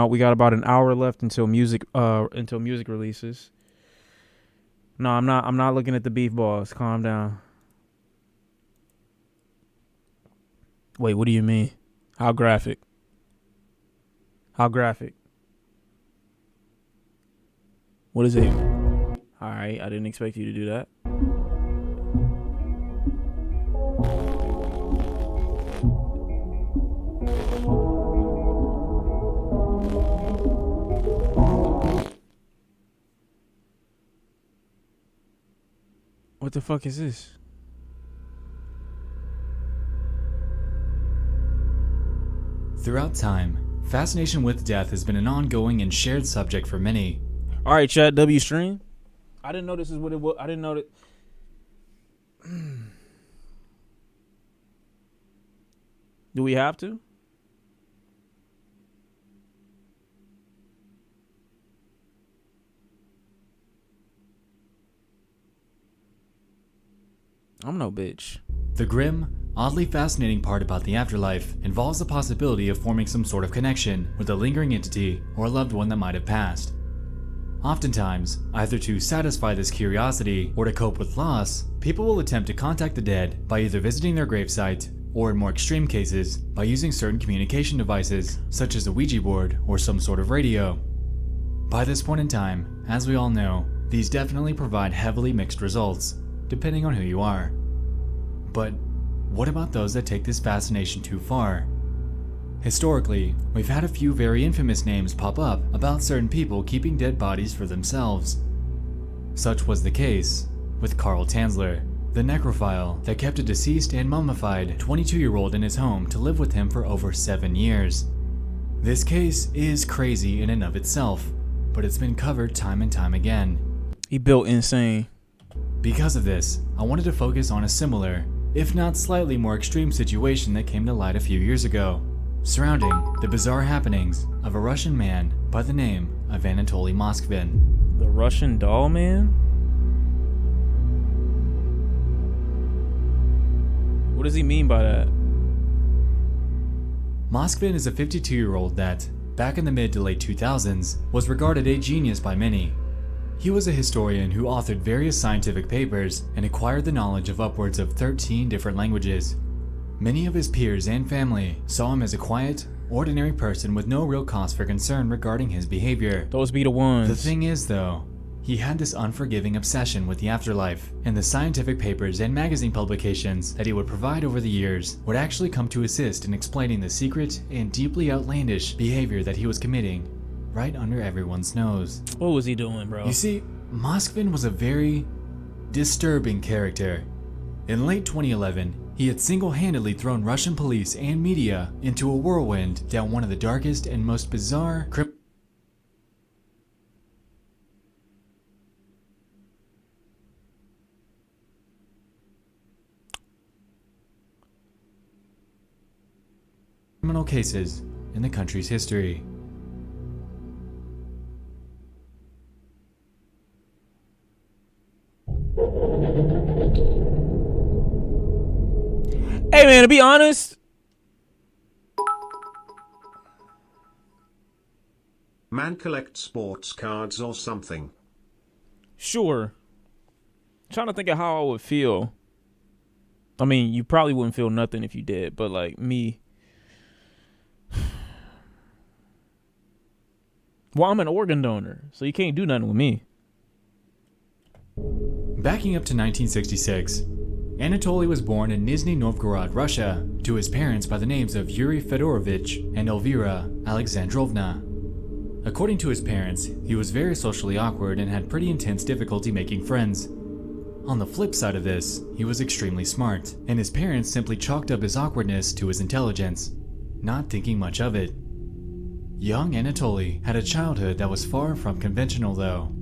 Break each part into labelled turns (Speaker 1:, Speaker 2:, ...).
Speaker 1: We got about an hour left until music releases. No, I'm not looking at the beef balls. Calm down. Wait, what do you mean? How graphic? How graphic? What is it? All right, I didn't expect you to do that. What the fuck is this?
Speaker 2: Throughout time, fascination with death has been an ongoing and shared subject for many.
Speaker 1: All right, chat W stream. I didn't know this is what it was. I didn't know that. Do we have to? I'm no bitch.
Speaker 2: The grim, oddly fascinating part about the afterlife involves the possibility of forming some sort of connection with a lingering entity or a loved one that might have passed. Oftentimes, either to satisfy this curiosity or to cope with loss, people will attempt to contact the dead by either visiting their gravesite or, in more extreme cases, by using certain communication devices such as a Ouija board or some sort of radio. By this point in time, as we all know, these definitely provide heavily mixed results, depending on who you are. But what about those that take this fascination too far? Historically, we've had a few very infamous names pop up about certain people keeping dead bodies for themselves. Such was the case with Carl Tanzler, the necrophile that kept a deceased and mummified 22-year-old in his home to live with him for over 7 years. This case is crazy in and of itself, but it's been covered time and time again.
Speaker 1: He built insane.
Speaker 2: Because of this, I wanted to focus on a similar, if not slightly more extreme situation that came to light a few years ago, surrounding the bizarre happenings of a Russian man by the name of Anatoly Moskvin.
Speaker 1: The Russian doll man? What does he mean by that?
Speaker 2: Moskvin is a 52-year-old that, back in the mid to late 2000s, was regarded a genius by many. He was a historian who authored various scientific papers and acquired the knowledge of upwards of 13 different languages. Many of his peers and family saw him as a quiet, ordinary person with no real cause for concern regarding his behavior.
Speaker 1: Those be the ones.
Speaker 2: The thing is, though, he had this unforgiving obsession with the afterlife, and the scientific papers and magazine publications that he would provide over the years would actually come to assist in explaining the secret and deeply outlandish behavior that he was committing right under everyone's nose.
Speaker 1: What was he doing, bro?
Speaker 2: You see, Moskvin was a very disturbing character. In late 2011, he had single-handedly thrown Russian police and media into a whirlwind down one of the darkest and most bizarre criminal cases in the country's history.
Speaker 1: Hey man, to be honest,
Speaker 3: Man collects sports cards or something.
Speaker 1: sure. Trying to think of how I would feel. I mean, you probably wouldn't feel nothing if you did, but like me. Well, I'm an organ donor, so you can't do nothing with me.
Speaker 2: Backing up to 1966, Anatoly was born in Nizhny Novgorod, Russia, to his parents by the names of Yuri Fedorovich and Elvira Alexandrovna. According to his parents, he was very socially awkward and had pretty intense difficulty making friends. On the flip side of this, he was extremely smart, and his parents simply chalked up his awkwardness to his intelligence, not thinking much of it. Young Anatoly had a childhood that was far from conventional though.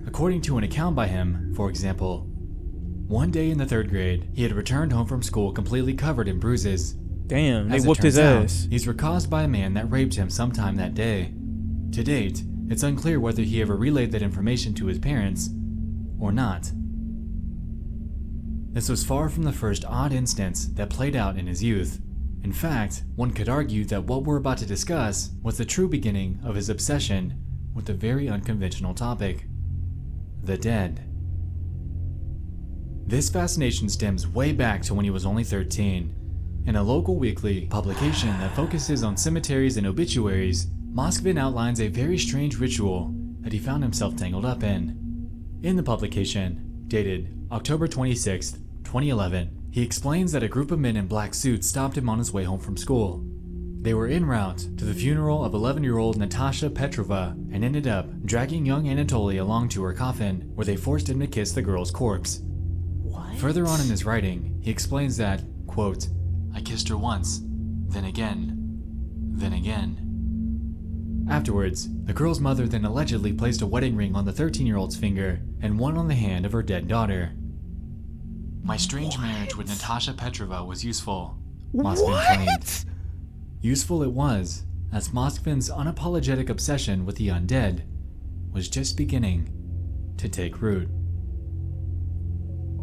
Speaker 2: According to an account by him, for example, one day in the 3rd grade, he had returned home from school completely covered in bruises.
Speaker 1: Damn, they
Speaker 2: As it
Speaker 1: whooped his
Speaker 2: turns out,
Speaker 1: ass.
Speaker 2: these were caused by a man that raped him sometime that day. To date, it's unclear whether he ever relayed that information to his parents or not. This was far from the first odd instance that played out in his youth. In fact, one could argue that what we're about to discuss was the true beginning of his obsession with a very unconventional topic: the dead. This fascination stems way back to when he was only 13. In a local weekly publication that focuses on cemeteries and obituaries, Moskvin outlines a very strange ritual that he found himself tangled up in. In the publication, dated October 26, 2011, he explains that a group of men in black suits stopped him on his way home from school. They were en route to the funeral of 11-year-old Natasha Petrova and ended up dragging young Anatoly along to her coffin, where they forced him to kiss the girl's corpse.
Speaker 1: What?
Speaker 2: Further on in his writing, he explains that, quote, "I kissed her once, then again, then again." Afterwards, the girl's mother then allegedly placed a wedding ring on the 13-year-old's finger and one on the hand of her dead daughter. "My strange marriage with Natasha Petrova was useful," Moskvin claimed. Useful it was, as Moskvin's unapologetic obsession with the undead was just beginning to take root.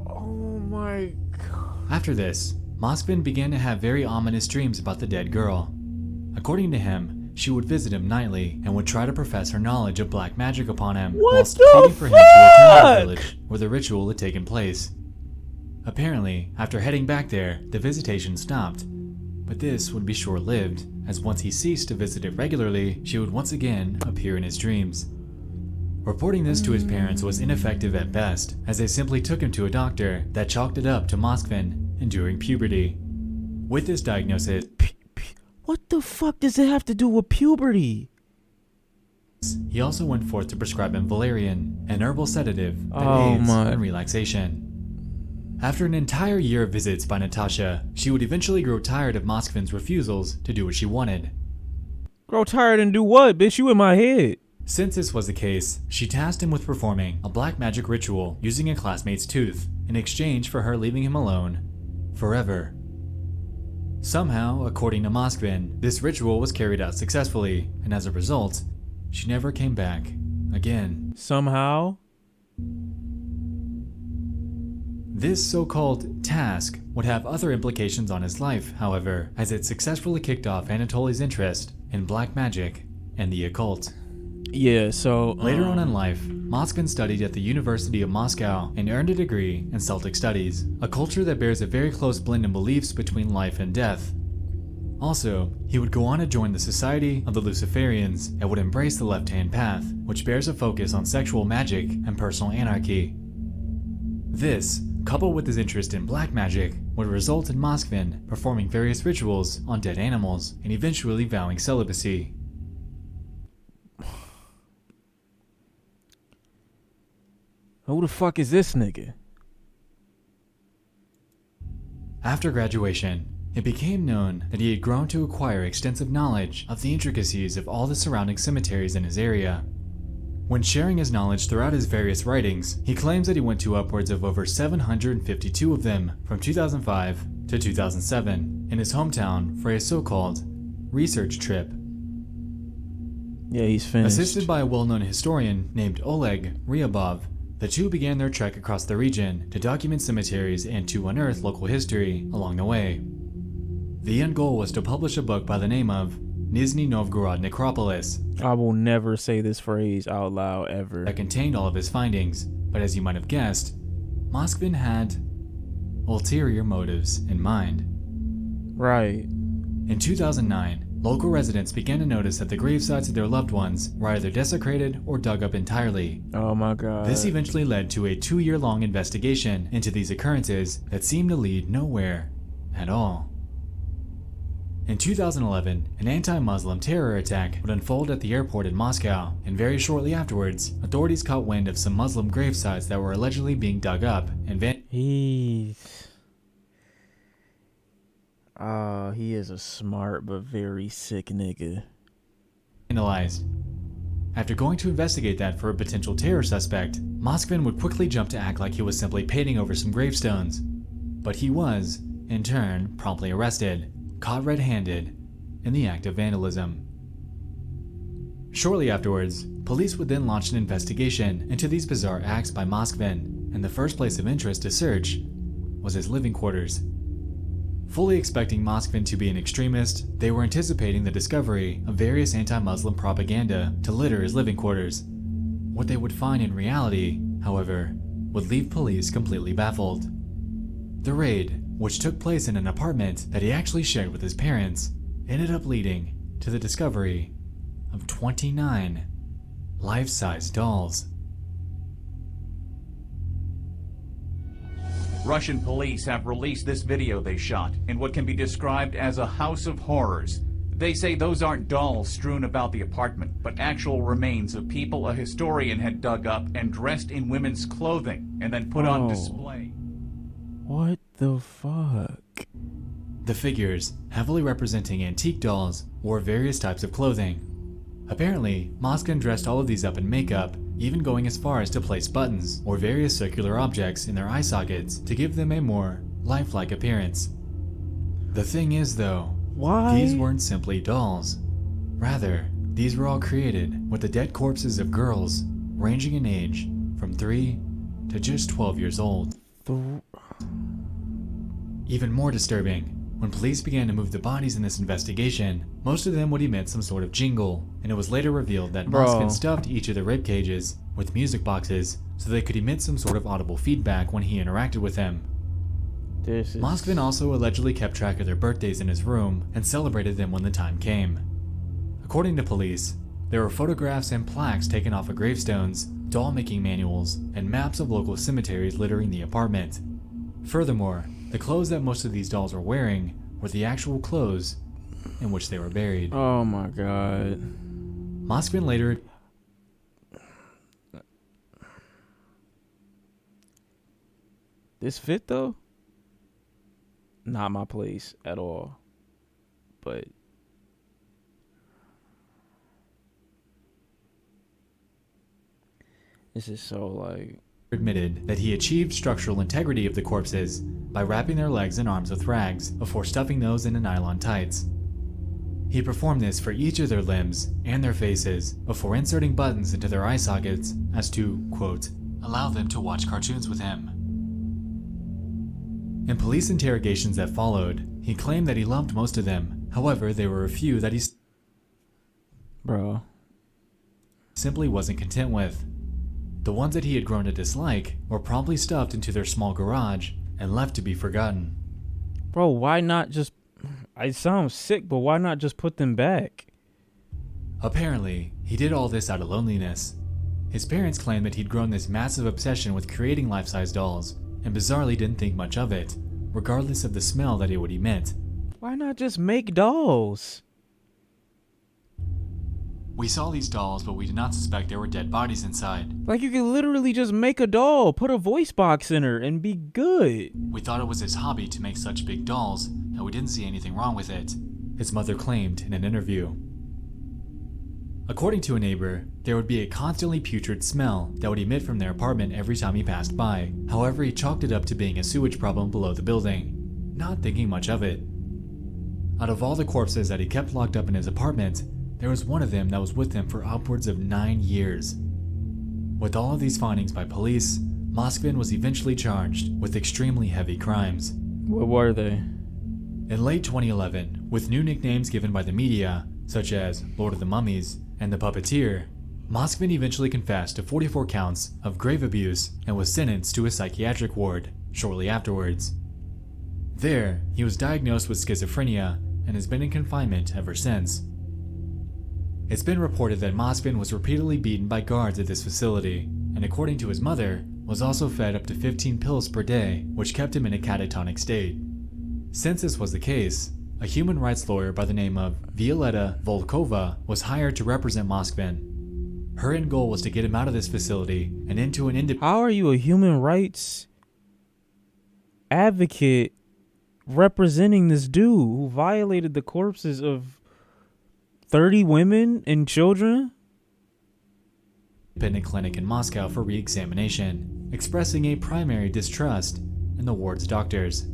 Speaker 1: Oh my god.
Speaker 2: After this, Moskvin began to have very ominous dreams about the dead girl. According to him, she would visit him nightly and would try to profess her knowledge of black magic upon him, whilst pleading for him to return to the village where the ritual had taken place. Apparently, after heading back there, the visitation stopped, but this would be short-lived, as once he ceased to visit it regularly, she would once again appear in his dreams. Reporting this to his parents was ineffective at best, as they simply took him to a doctor that chalked it up to Moskvin enduring puberty. With this diagnosis,
Speaker 1: What the fuck does it have to do with puberty?
Speaker 2: he also went forth to prescribe him valerian, an herbal sedative that aids in relaxation. After an entire year of visits by Natasha, she would eventually grow tired of Moskvin's refusals to do what she wanted.
Speaker 1: Grow tired and do what, bitch? You in my head.
Speaker 2: Since this was the case, she tasked him with performing a black magic ritual using a classmate's tooth in exchange for her leaving him alone forever. Somehow, according to Moskvin, this ritual was carried out successfully, and as a result, she never came back again.
Speaker 1: Somehow?
Speaker 2: This so-called task would have other implications on his life, however, as it successfully kicked off Anatoly's interest in black magic and the occult.
Speaker 1: Yeah, so...
Speaker 2: Later on in life, Moskvin studied at the University of Moscow and earned a degree in Celtic Studies, a culture that bears a very close blend in beliefs between life and death. Also, he would go on to join the Society of the Luciferians and would embrace the left-hand path, which bears a focus on sexual magic and personal anarchy. This, coupled with his interest in black magic, would result in Moskvin performing various rituals on dead animals and eventually vowing celibacy.
Speaker 1: Who the fuck is this nigga?
Speaker 2: After graduation, it became known that he had grown to acquire extensive knowledge of the intricacies of all the surrounding cemeteries in his area. When sharing his knowledge throughout his various writings, he claims that he went to upwards of over 752 of them from 2005 to 2007 in his hometown for a so-called research trip.
Speaker 1: Yeah, he's finished.
Speaker 2: Assisted by a well-known historian named Oleg Ryabov, the two began their trek across the region to document cemeteries and to unearth local history along the way. The end goal was to publish a book by the name of Nizhny Novgorod Necropolis.
Speaker 1: I will never say this phrase out loud ever.
Speaker 2: That contained all of his findings, but as you might have guessed, Moskvin had ulterior motives in mind.
Speaker 1: Right.
Speaker 2: In 2009, local residents began to notice that the gravesites of their loved ones were either desecrated or dug up entirely.
Speaker 1: Oh my god.
Speaker 2: This eventually led to a 2-year-long investigation into these occurrences that seemed to lead nowhere at all. In 2011, an anti-Muslim terror attack would unfold at the airport in Moscow, and very shortly afterwards, authorities caught wind of some Muslim gravesites that were allegedly being dug up and
Speaker 1: he is a smart but very sick nigga.
Speaker 2: vandalized. After going to investigate that for a potential terror suspect, Moskvin would quickly jump to act like he was simply painting over some gravestones. But he was, in turn, promptly arrested, caught red-handed in the act of vandalism. Shortly afterwards, police would then launch an investigation into these bizarre acts by Moskvin, and the first place of interest to search was his living quarters. Fully expecting Moskvin to be an extremist, they were anticipating the discovery of various anti-Muslim propaganda to litter his living quarters. What they would find in reality, however, would leave police completely baffled. The raid, which took place in an apartment that he actually shared with his parents, ended up leading to the discovery of 29 life-size dolls.
Speaker 4: Russian police have released this video they shot in what can be described as a house of horrors. They say those aren't dolls strewn about the apartment, but actual remains of people a historian had dug up and dressed in women's clothing and then put on display.
Speaker 1: What the fuck?
Speaker 2: The figures, heavily representing antique dolls, wore various types of clothing. Apparently, Moskvin dressed all of these up in makeup, even going as far as to place buttons or various circular objects in their eye sockets to give them a more lifelike appearance. The thing is though,
Speaker 1: Why?
Speaker 2: these weren't simply dolls. Rather, these were all created with the dead corpses of girls ranging in age from 3 to just 12 years old. Even more disturbing, when police began to move the bodies in this investigation, most of them would emit some sort of jingle, and it was later revealed that Moskvin stuffed each of the rib cages with music boxes so they could emit some sort of audible feedback when he interacted with them. Moskvin also allegedly kept track of their birthdays in his room and celebrated them when the time came. According to police, there were photographs and plaques taken off of gravestones, doll-making manuals, and maps of local cemeteries littering the apartment. Furthermore, the clothes that most of these dolls were wearing were the actual clothes in which they were buried.
Speaker 1: Oh my god.
Speaker 2: Moskvin later...
Speaker 1: This fit though? Not my place at all. But this is so like...
Speaker 2: admitted that he achieved structural integrity of the corpses by wrapping their legs and arms with rags before stuffing those into nylon tights. He performed this for each of their limbs and their faces before inserting buttons into their eye sockets as to, quote, allow them to watch cartoons with him. In police interrogations that followed, he claimed that he loved most of them. However, there were a few that he simply wasn't content with. The ones that he had grown to dislike were promptly stuffed into their small garage and left to be forgotten.
Speaker 1: Bro, why not just... I sound sick, but why not just put them back?
Speaker 2: Apparently, he did all this out of loneliness. His parents claimed that he'd grown this massive obsession with creating life-size dolls, and bizarrely didn't think much of it, regardless of the smell that it would emit.
Speaker 1: Why not just make dolls?
Speaker 2: We saw these dolls, but we did not suspect there were dead bodies inside.
Speaker 1: Like, you could literally just make a doll, put a voice box in her, and be good.
Speaker 2: We thought it was his hobby to make such big dolls, and we didn't see anything wrong with it, his mother claimed in an interview. According to a neighbor, there would be a constantly putrid smell that would emit from their apartment every time he passed by. However, he chalked it up to being a sewage problem below the building, not thinking much of it. Out of all the corpses that he kept locked up in his apartment, there was one of them that was with him for upwards of 9 years. With all of these findings by police, Moskvin was eventually charged with extremely heavy crimes.
Speaker 1: What were they?
Speaker 2: In late 2011, with new nicknames given by the media, such as Lord of the Mummies and the Puppeteer, Moskvin eventually confessed to 44 counts of grave abuse and was sentenced to a psychiatric ward shortly afterwards. There, he was diagnosed with schizophrenia and has been in confinement ever since. It's been reported that Moskvin was repeatedly beaten by guards at this facility, and according to his mother, was also fed up to 15 pills per day, which kept him in a catatonic state. Since this was the case, a human rights lawyer by the name of Violeta Volkova was hired to represent Moskvin. Her end goal was to get him out of this facility and into an independent...
Speaker 1: How are you a human rights advocate representing this dude who violated the corpses of 30 women and children?
Speaker 2: Independent clinic in Moscow for re-examination, expressing a primary distrust in the ward's doctors.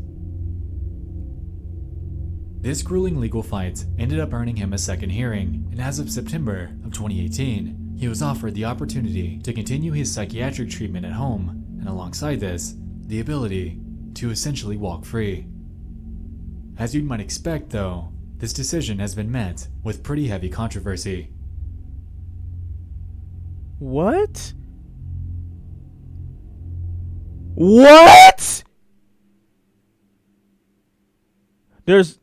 Speaker 2: This grueling legal fight ended up earning him a second hearing, and as of September of 2018, he was offered the opportunity to continue his psychiatric treatment at home, and alongside this, the ability to essentially walk free. As you might expect, though, this decision has been met with pretty heavy controversy.
Speaker 1: What? What? There's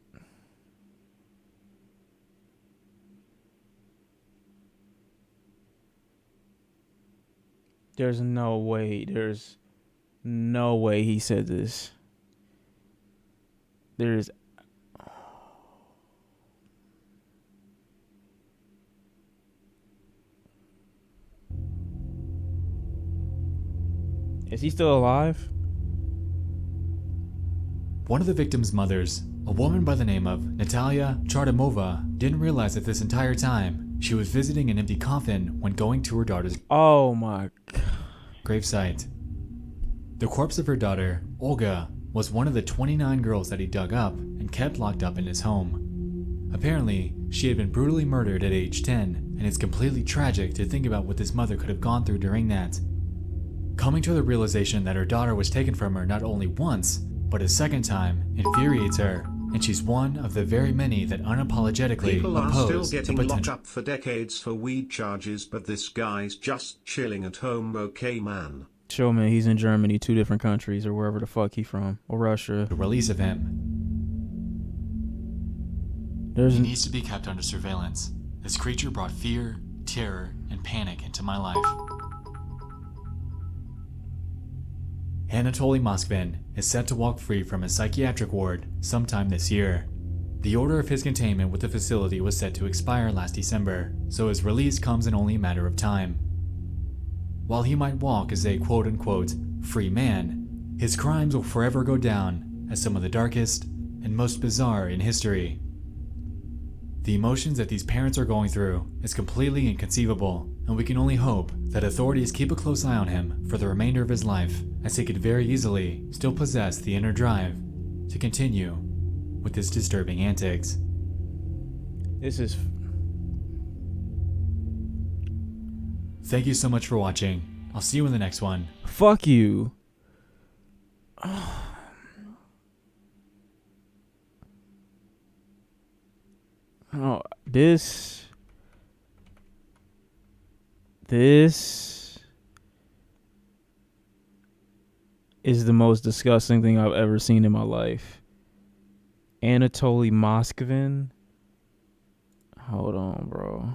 Speaker 1: no way. There's no way he said this. There's Is he still alive?
Speaker 2: One of the victim's mothers, a woman by the name of Natalia Chardamova, didn't realize that this entire time she was visiting an empty coffin when going to her daughter's
Speaker 1: Oh my God.
Speaker 2: gravesite. The corpse of her daughter, Olga, was one of the 29 girls that he dug up and kept locked up in his home. Apparently, she had been brutally murdered at age 10, and it's completely tragic to think about what this mother could have gone through during that. Coming to the realization that her daughter was taken from her not only once, but a second time infuriates her, and she's one of the very many that unapologetically
Speaker 3: People are still
Speaker 2: oppose the
Speaker 3: getting locked
Speaker 2: potential.
Speaker 3: up for decades for weed charges, but this guy's just chilling at home. Okay, man.
Speaker 1: Show me he's in Germany, 2 different countries, or wherever the fuck he from, or Russia.
Speaker 2: The release of him. He needs to be kept under surveillance. This creature brought fear, terror, and panic into my life. Anatoly Moskvin is set to walk free from a psychiatric ward sometime this year. The order of his containment with the facility was set to expire last December, so his release comes in only a matter of time. While he might walk as a quote-unquote free man, his crimes will forever go down as some of the darkest and most bizarre in history. The emotions that these parents are going through is completely inconceivable, and we can only hope that authorities keep a close eye on him for the remainder of his life, as he could very easily still possess the inner drive to continue with his disturbing antics.
Speaker 1: This is
Speaker 2: Thank you so much for watching. I'll see you in the next one.
Speaker 1: fuck you. Oh, this is the most disgusting thing I've ever seen in my life. Anatoly Moskvin. Hold on, bro.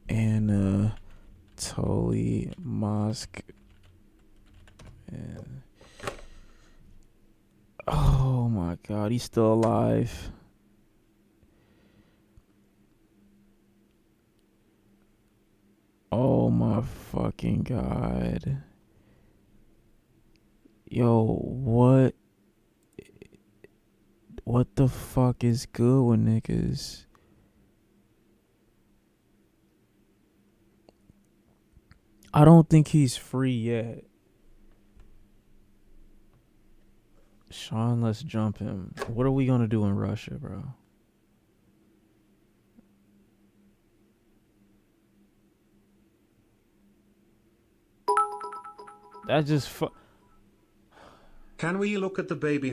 Speaker 1: Anatoly Moskvin. Oh my God, he's still alive. Oh my fucking God. Yo, what the fuck is good with niggas? I don't think he's free yet. Sean, let's jump him. What are we gonna do in Russia, bro? That just
Speaker 3: Can we look at the baby